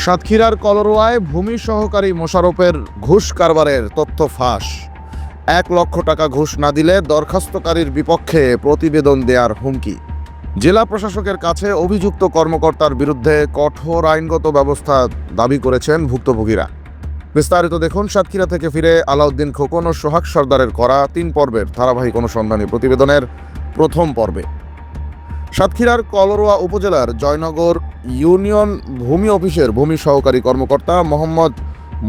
সাতক্ষীরার কলরোয়ায় ভূমি সহকারী মোশাররফের ঘুষ কারবারের তথ্য ফাঁস। 1 লক্ষ টাকা ঘুষ না দিলে দরখাস্তকারীর বিপক্ষে প্রতিবেদন দেওয়ার হুমকি। জেলা প্রশাসকের কাছে অভিযুক্ত কর্মকর্তার বিরুদ্ধে কঠোর আইনগত ব্যবস্থা দাবি করেছেন ভুক্তভোগীরা। বিস্তারিত দেখুন সাতক্ষীরা থেকে ফিরে আলাউদ্দিন খোকন ও সোহাগ সর্দারের করা 3 পর্বের ধারাবাহিক অনুসন্ধানী প্রতিবেদনের প্রথম পর্বে। সাতক্ষীরার কলরোয়া উপজেলার জয়নগর ইউনিয়ন ভূমি অফিসের ভূমি সহকারী কর্মকর্তা মোহাম্মদ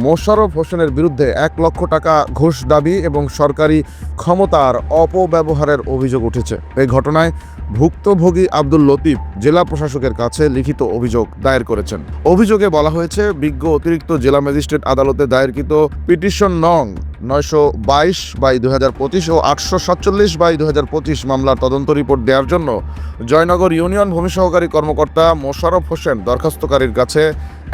মোশাররফ হোসেনের বিরুদ্ধে 1 লক্ষ টাকা ঘুষ দাবি এবং সরকারি ক্ষমতার অপব্যবহারের অভিযোগ উঠেছে। এই ঘটনায় ভুক্তভোগী আব্দুল লতিফ জেলা প্রশাসকের কাছে লিখিত অভিযোগ দায়ের করেছেন। অভিযোগে বলা হয়েছে, বিজ্ঞ অতিরিক্ত জেলা ম্যাজিস্ট্রেট আদালতে দায়েরকৃত পিটিশন নং 922/2025 ও 847/2025 মামলার তদন্ত রিপোর্ট দেওয়ার জন্য জয়নগর ইউনিয়ন ভূমি সহকারী কর্মকর্তা মোশাররফ হোসেন দরখাস্তকারীর কাছে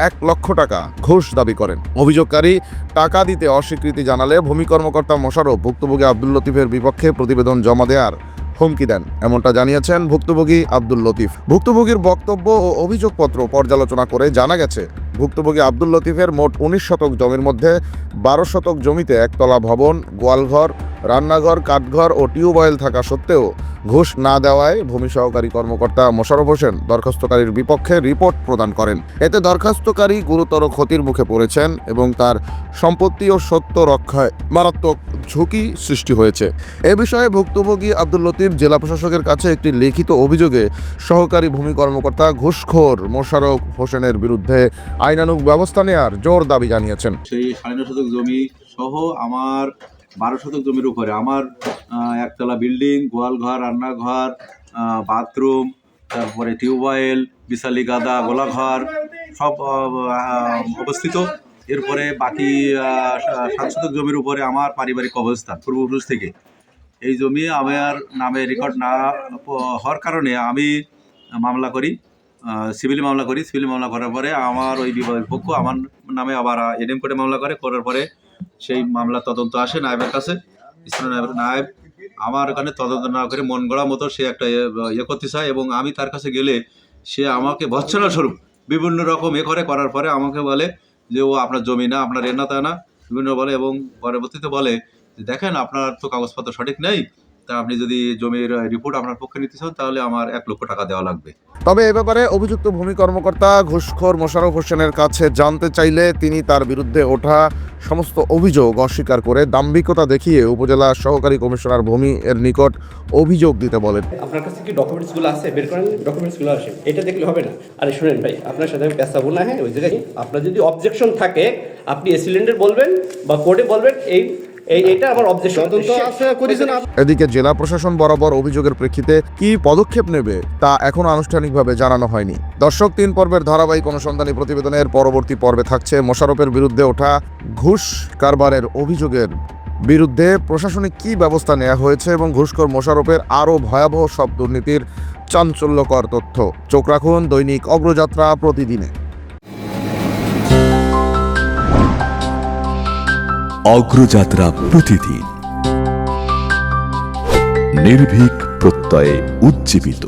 1 লক্ষ টাকা ঘুষ দাবি করেন। অভিযোগকারী টাকা দিতে অস্বীকৃতি জানালে ভূমি কর্মকর্তা মোশাররফ ভুক্তভোগী আব্দুল লতিফের বিপক্ষে প্রতিবেদন জমা দেওয়ার হুমকি দেন, এমনটা জানিয়েছেন ভুক্তভোগী আব্দুল লতিফ। ভুক্তভোগীর বক্তব্য ও অভিযোগপত্র পর্যালোচনা করে জানা গেছে, ভুক্তভোগী আব্দুল লতিফের মোট 19 শতক জমির মধ্যে 12 শতক জমিতে একতলা ভবন, গোয়ালঘর, রান্নাঘর, কাঠঘর ও টিউবওয়েল থাকা সত্ত্বেও ঘুষ না দেওয়ায় ভূমি সহকারী কর্মকর্তা মোশাররফ হোসেন দরখাস্তকারীর বিপক্ষে রিপোর্ট প্রদান করেন। এতে দরখাস্তকারী গুরুতর ক্ষতির মুখে পড়েছেন এবং তার সম্পত্তি ও সত্য রক্ষায় মারাত্মক ঝুঁকি সৃষ্টি হয়েছে। এ বিষয়ে ভুক্তভোগী আব্দুল লতিফ জেলা প্রশাসকের কাছে একটি লিখিত অভিযোগে সহকারী ভূমি কর্মকর্তা ঘুষখোর মোশাররফ হোসেনের বিরুদ্ধে আইনানুগ ব্যবস্থা নেওয়ার জোর দাবি জানিয়েছেন। সেই 9.5 শতক জমি সহ আমার 12 শতক জমির উপরে আমার একতলা বিল্ডিং, গোয়ালঘর, রান্নাঘর, বাথরুম, তারপরে টিউবওয়েল, বিশালি গাদা, গোলাঘর সব অবস্থিত। এরপরে বাকি 7 শতক জমির উপরে আমার পারিবারিক অবস্থান পূর্বপুরুষ থেকে। এই জমি আমার নামে রেকর্ড না হওয়ার কারণে আমি মামলা করি, সিভিল মামলা করি। সিভিল মামলা করার পরে আমার ওই বিবাহের পক্ষ আমার নামে আবার এনএম কোর্টে মামলা করার পরে সেই মামলা তদন্ত আসে নায়েবের কাছে। নায়েব আমার ওখানে তদন্ত না করে মন গড়া মতো সে একটা করতে চায় এবং আমি তার কাছে গেলে সে আমাকে ভৎসনা স্বরূপ বিভিন্ন রকম করার পরে আমাকে বলে যে ও আপনার জমি না, আপনার এনা তা না, বিভিন্ন বলে এবং পরবর্তীতে বলে যে দেখেন আপনার তো কাগজপত্র সঠিক নেই, তা আপনি যদি জমির রিপোর্ট আপনার পক্ষে নিতে চান তাহলে আমার 1 লক্ষ টাকা দেওয়া লাগবে। তবে এ ব্যাপারে অভিযুক্ত ভূমি কর্মকর্তা ঘুষখোর মোশাররফ হোসেনের কাছে জানতে চাইলে তিনি তার বিরুদ্ধে ওঠা সমস্ত অভিযোগ অস্বীকার করে দাম্ভিকতা দেখিয়ে উপজেলা সহকারী কমিশনার ভূমি এর নিকট অভিযোগ দিতে বলেন। আপনার কাছে কি ডকুমেন্টসগুলো আছে? বের করেন, ডকুমেন্টসগুলো আসে। এটা দেখলে হবে না। আরে শুনেন ভাই, আপনার সাথে আমি পেশাবো না। হ্যাঁ, ওই জায়গায় আপনার যদি অবজেকশন থাকে আপনি এসিলেন্ডার বলবেন বা কোর্টে বলবেন এইটা আমার অবজেকশন আছে। এদিকে জেলা প্রশাসন বরাবর অভিযোগের প্রেক্ষিতে কি পদক্ষেপ নেবে তা এখনো আনুষ্ঠানিকভাবে জানানো হয়নি। দর্শক, 3 পর্বের ধারাবাহিক অনুসন্ধানী প্রতিবেদনের পরবর্তী পর্বে থাকছে মোশাররফের বিরুদ্ধে ওঠা ঘুষ কারবারের অভিযোগের বিরুদ্ধে প্রশাসনিক কি ব্যবস্থা নেওয়া হয়েছে এবং ঘুষখোর মোশাররফের আরও ভয়াবহ সব দুর্নীতির চাঞ্চল্যকর তথ্য। চোখ রাখুন দৈনিক অগ্রযাত্রা প্রতিদিনে। অগ্রযাত্রা প্রতিদিন, নির্ভীক প্রত্যয়ে উজ্জীবিত।